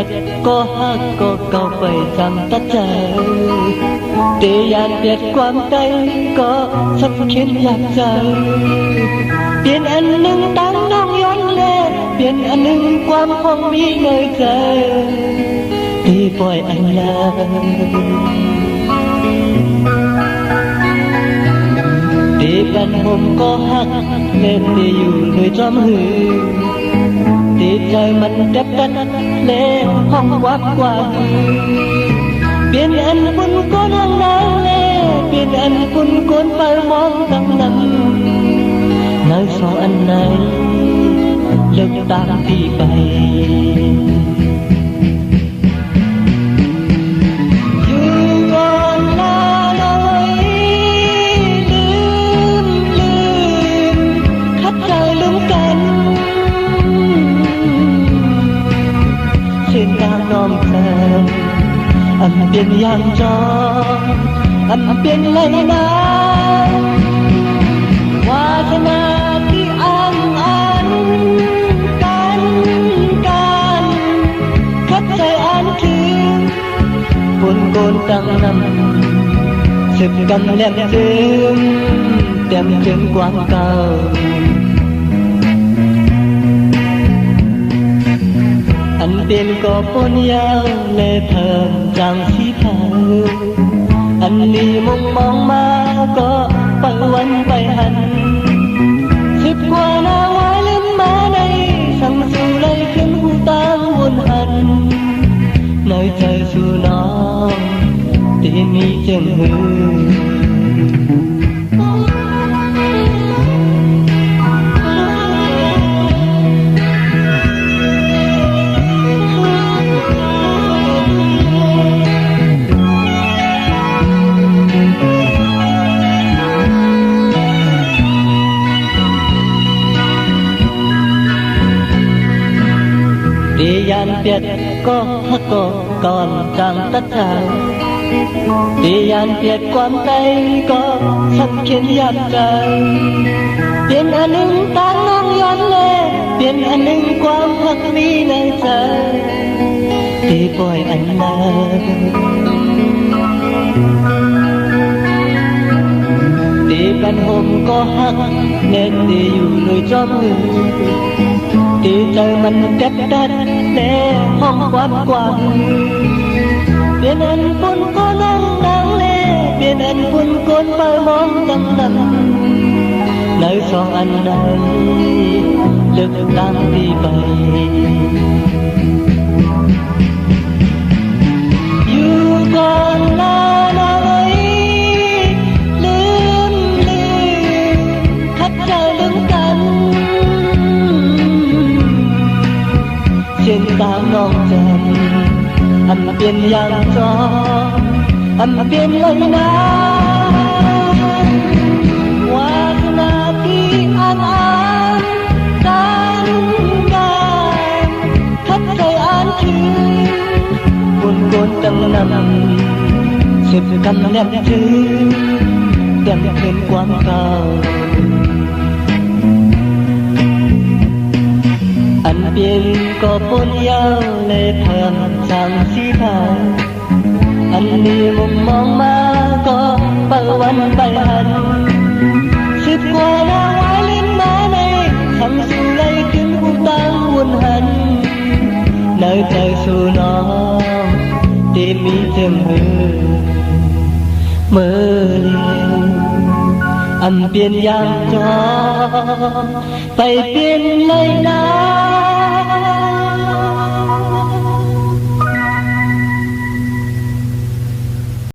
biết có hát có câu phải rằng tất trời để dàn biếtความtay có sắp khiến nhạc trời biển anh nâng tăng nongย้อนแลbiển anh nâng ความคงมีnơi trời điปล่อยanh là đi bên hôm có hát nên đi dù người trong hư đi trời mình đẹp đất lên không quát qua biển anh pun có nang nang lê biển anh pun con phải mong tăng nằm nơi sau anh này lực tạm đi bay anh biển yang cho anh biển lấy na hoa cho na khi an an can can khắp trời an kia buồn cồn tăng năm sực cầm lem dương đem trên quang cao anh biển có bốn nhau lệ thơm rằng xí thơ anh đi mong mong mà có bằngวันไปหันสิบกว่าหน้าไว้ลิ้นมาในสั่งสู่เลยขึ้นหูตามวนหันน้อยใจสู่น้องที่มีเจียงหือđi dàn biết có hát có còn chẳng tất cả đi dàn biếtความtay có sắp khiến nhạc trời biển anh nâng tăng nongย้อนแลbiển anh nâng ความรักมีในใจที่ปล่อยอันนั้นđi bên hôm có hát nên điอยู่nơi trong người đi trời mình đẹp đất để không quát quang biển anh pun có nắng nắng lê biển anh pun con phải mong tâm nằm nơi son anh này lực đang đi bay dù còn là nơiลืมkhắp trời đứng cạnh trên tao non trần anh biển yang cho anh biển lấy na hoa na khi an an tan gan khắp trời an cư buồn cồn tăng năm sực cầm ném chữ đem lên quang cao anh biển có bốn nhau lệ thơm rằng xí thơ anh đi mong mong mà có bằngวันไปหันสิบกว่าหน้าไว้ลิ้นมาในสั่งสู่เลยขึ้นหูตั้งวนหันnơi trờiสู่น้องที่มีเต็มมือmơ liều anh biển yang cho bay biển lấy na